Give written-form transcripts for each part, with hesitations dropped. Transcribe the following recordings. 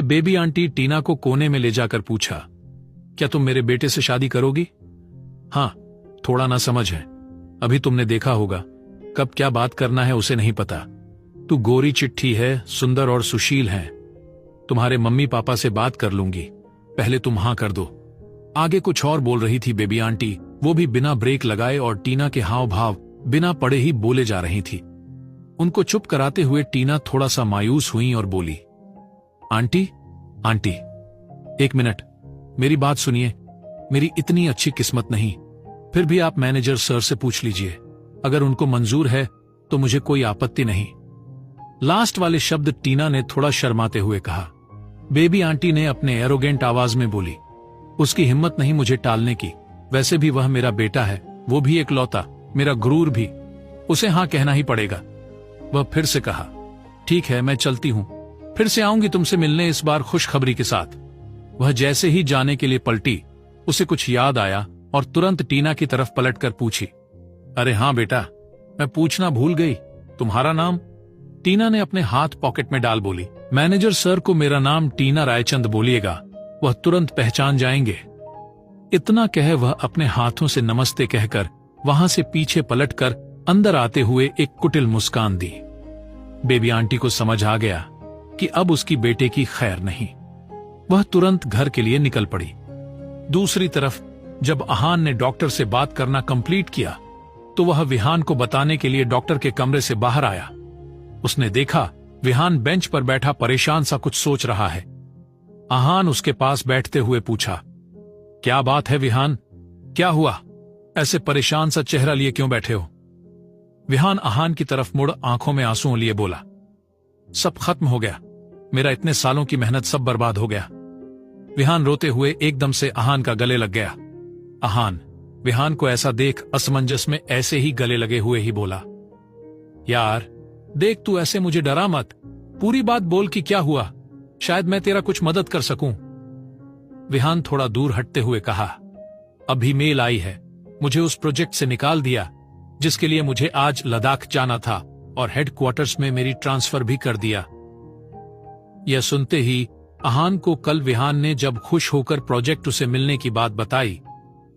Baby aunty टीना को कोने में ले जाकर पूछा, क्या तुम मेरे बेटे से शादी करोगी? हाँ, थोड़ा ना समझ है, अभी तुमने देखा होगा, कब क्या बात करना है उसे नहीं पता। तू गोरी चिट्ठी है, सुंदर और सुशील है। तुम्हारे मम्मी पापा से बात कर लूंगी, पहले तुम हाँ कर दो। आगे कुछ और बोल रही थी बेबी आंटी, वो भी बिना ब्रेक लगाए, और टीना के हाव भाव बिना पढ़े ही बोले जा रही थी। उनको चुप कराते हुए टीना थोड़ा सा मायूस हुई और बोली, आंटी आंटी एक मिनट, मेरी बात सुनिए। मेरी इतनी अच्छी किस्मत नहीं, फिर भी आप मैनेजर सर से पूछ लीजिए, अगर उनको मंजूर है तो मुझे कोई आपत्ति नहीं। लास्ट वाले शब्द टीना ने थोड़ा शर्माते हुए कहा। बेबी आंटी ने अपने एरोगेंट आवाज में बोली, उसकी हिम्मत नहीं मुझे टालने की, वैसे भी वह मेरा बेटा है, वो भी एक लौता, मेरा गुरूर भी, उसे हाँ कहना ही पड़ेगा। वह फिर से कहा, ठीक है मैं चलती हूं, फिर से आऊंगी तुमसे मिलने, इस बार खुशखबरी के साथ। वह जैसे ही जाने के लिए पलटी, उसे कुछ याद आया और तुरंत टीना की तरफ पलटकर पूछी, अरे हाँ बेटा, मैं पूछना भूल गई, तुम्हारा नाम? टीना ने अपने हाथ पॉकेट में डाल बोली, मैनेजर सर को मेरा नाम टीना रायचंद बोलिएगा, वह तुरंत पहचान जाएंगे। इतना कह वह अपने हाथों से नमस्ते कहकर वहां से पीछे पलटकर अंदर आते हुए एक कुटिल मुस्कान दी। बेबी आंटी को समझ आ गया कि अब उसकी बेटे की खैर नहीं। वह तुरंत घर के लिए निकल पड़ी। दूसरी तरफ जब अहान ने डॉक्टर से बात करना कंप्लीट किया तो वह विहान को बताने के लिए डॉक्टर के कमरे से बाहर आया। उसने देखा विहान बेंच पर बैठा परेशान सा कुछ सोच रहा है। अहान उसके पास बैठते हुए पूछा, क्या बात है विहान, क्या हुआ? ऐसे परेशान सा चेहरा लिए क्यों बैठे हो? विहान अहान की तरफ मुड़ आंखों में आंसुओं लिए बोला, सब खत्म हो गया, मेरा इतने सालों की मेहनत सब बर्बाद हो गया। विहान रोते हुए एकदम से अहान का गले लग गया। अहान विहान को ऐसा देख असमंजस में ऐसे ही गले लगे हुए ही बोला, यार देख तू ऐसे मुझे डरा मत, पूरी बात बोल कि क्या हुआ, शायद मैं तेरा कुछ मदद कर सकूं। विहान थोड़ा दूर हटते हुए कहा, अभी मेल आई है, मुझे उस प्रोजेक्ट से निकाल दिया जिसके लिए मुझे आज लद्दाख जाना था, और हेडक्वार्टर्स में मेरी ट्रांसफर भी कर दिया। यह सुनते ही अहान को कल विहान ने जब खुश होकर प्रोजेक्ट उसे मिलने की बात बताई,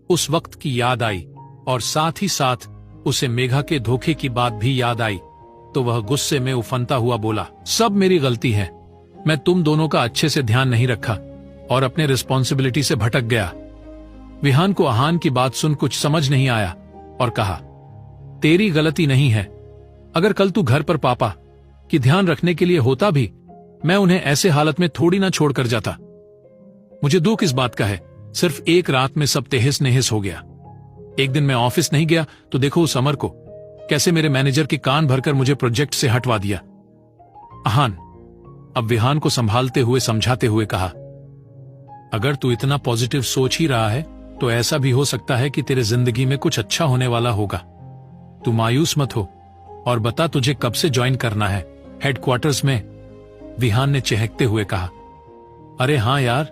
उस वक्त की याद आई, और साथ ही साथ उसे मेघा के धोखे की बात भी याद आई। तो वह गुस्से में उफनता हुआ बोला, सब मेरी गलती है, मैं तुम दोनों का अच्छे से ध्यान नहीं रखा और अपने रिस्पॉन्सिबिलिटी से भटक गया। विहान को अहान की बात सुन कुछ समझ नहीं आया और कहा, तेरी गलती नहीं है, अगर कल तू घर पर पापा की ध्यान रखने के लिए होता भी, मैं उन्हें ऐसे हालत में थोड़ी ना छोड़कर जाता। मुझे दुख इस बात का है, सिर्फ एक रात में सब तहस नहस हो गया। एक दिन मैं ऑफिस नहीं गया तो देखो उस अमर को, कैसे मेरे मैनेजर के कान भरकर मुझे प्रोजेक्ट से हटवा दिया। अहान अब विहान को संभालते हुए समझाते हुए कहा, अगर तू इतना पॉजिटिव सोच ही रहा है तो ऐसा भी हो सकता है कि तेरे जिंदगी में कुछ अच्छा होने वाला होगा। तू मायूस मत हो, और बता तुझे कब से ज्वाइन करना है हेडक्वार्टर्स में? विहान ने चहकते हुए कहा, अरे हाँ यार,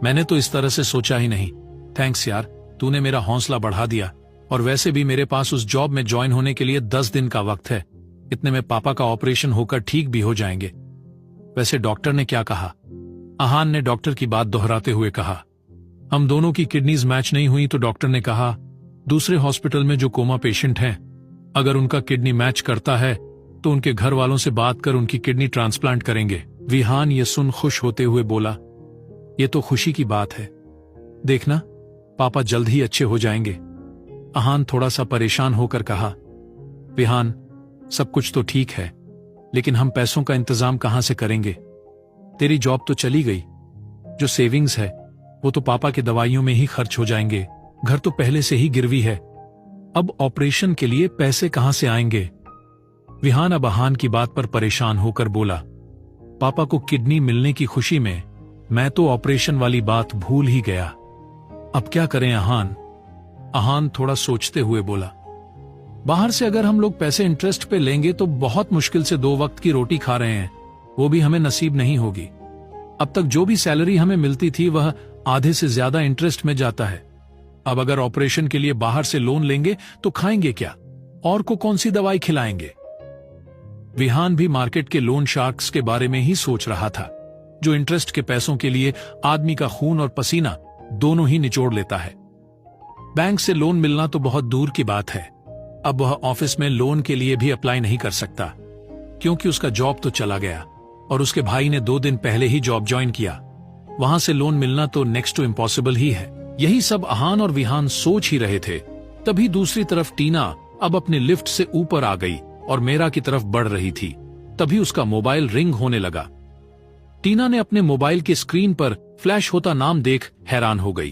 मैंने तो इस तरह से सोचा ही नहीं, थैंक्स यार, तूने मेरा हौसला बढ़ा दिया, और वैसे भी मेरे पास उस जॉब में ज्वाइन होने के लिए 10 दिन का वक्त है, इतने में पापा का ऑपरेशन होकर ठीक भी हो जाएंगे। वैसे डॉक्टर ने क्या कहा? अहान ने डॉक्टर की बात दोहराते हुए कहा, हम दोनों की किडनीज मैच नहीं हुई तो डॉक्टर ने कहा दूसरे हॉस्पिटल में जो कोमा पेशेंट हैं, अगर उनका किडनी मैच करता है तो उनके घर वालों से बात कर उनकी किडनी ट्रांसप्लांट करेंगे। विहान ये सुन खुश होते हुए बोला, ये तो खुशी की बात है, देखना पापा जल्द ही अच्छे हो जाएंगे। अहान थोड़ा सा परेशान होकर कहा, विहान सब कुछ तो ठीक है, लेकिन हम पैसों का इंतजाम कहां से करेंगे? तेरी जॉब तो चली गई, जो सेविंग्स है वो तो पापा के दवाइयों में ही खर्च हो जाएंगे, घर तो पहले से ही गिरवी है, अब ऑपरेशन के लिए पैसे कहां से आएंगे? विहान अब अहान की बात पर परेशान होकर बोला, पापा को किडनी मिलने की खुशी में मैं तो ऑपरेशन वाली बात भूल ही गया, अब क्या करें अहान? अहान थोड़ा सोचते हुए बोला, बाहर से अगर हम लोग पैसे इंटरेस्ट पे लेंगे तो बहुत मुश्किल से 2 वक्त की रोटी खा रहे हैं, वो भी हमें नसीब नहीं होगी। अब तक जो भी सैलरी हमें मिलती थी वह आधे से ज्यादा इंटरेस्ट में जाता है। अब अगर ऑपरेशन के लिए बाहर से लोन लेंगे तो खाएंगे क्या, और को कौन सी दवाई खिलाएंगे? विहान भी मार्केट के लोन शार्क्स के बारे में ही सोच रहा था, जो इंटरेस्ट के पैसों के लिए आदमी का खून और पसीना दोनों ही निचोड़ लेता है। बैंक से लोन मिलना तो बहुत दूर की बात है। अब वह ऑफिस में लोन के लिए भी अप्लाई नहीं कर सकता, क्योंकि उसका जॉब तो चला गया और उसके भाई ने 2 दिन पहले ही जॉब ज्वाइन किया। वहां से लोन मिलना तो नेक्स्ट टू इम्पॉसिबल ही है। यही सब अहान और विहान सोच ही रहे थे, तभी दूसरी तरफ टीना अब अपने लिफ्ट से ऊपर आ गई और मेरा की तरफ बढ़ रही थी। तभी उसका मोबाइल रिंग होने लगा। टीना ने अपने मोबाइल की स्क्रीन पर फ्लैश होता नाम देख हैरान हो गई।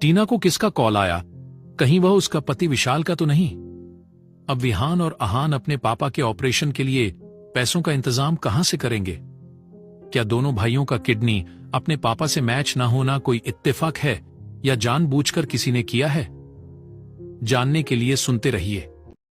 टीना को किसका कॉल आया? कहीं वह उसका पति विशाल का तो नहीं? अब विहान और अहान अपने पापा के ऑपरेशन के लिए पैसों का इंतजाम कहां से करेंगे? क्या दोनों भाइयों का किडनी अपने पापा से मैच ना होना कोई इत्तेफाक है या जानबूझकर किसी ने किया है? जानने के लिए सुनते रहिए।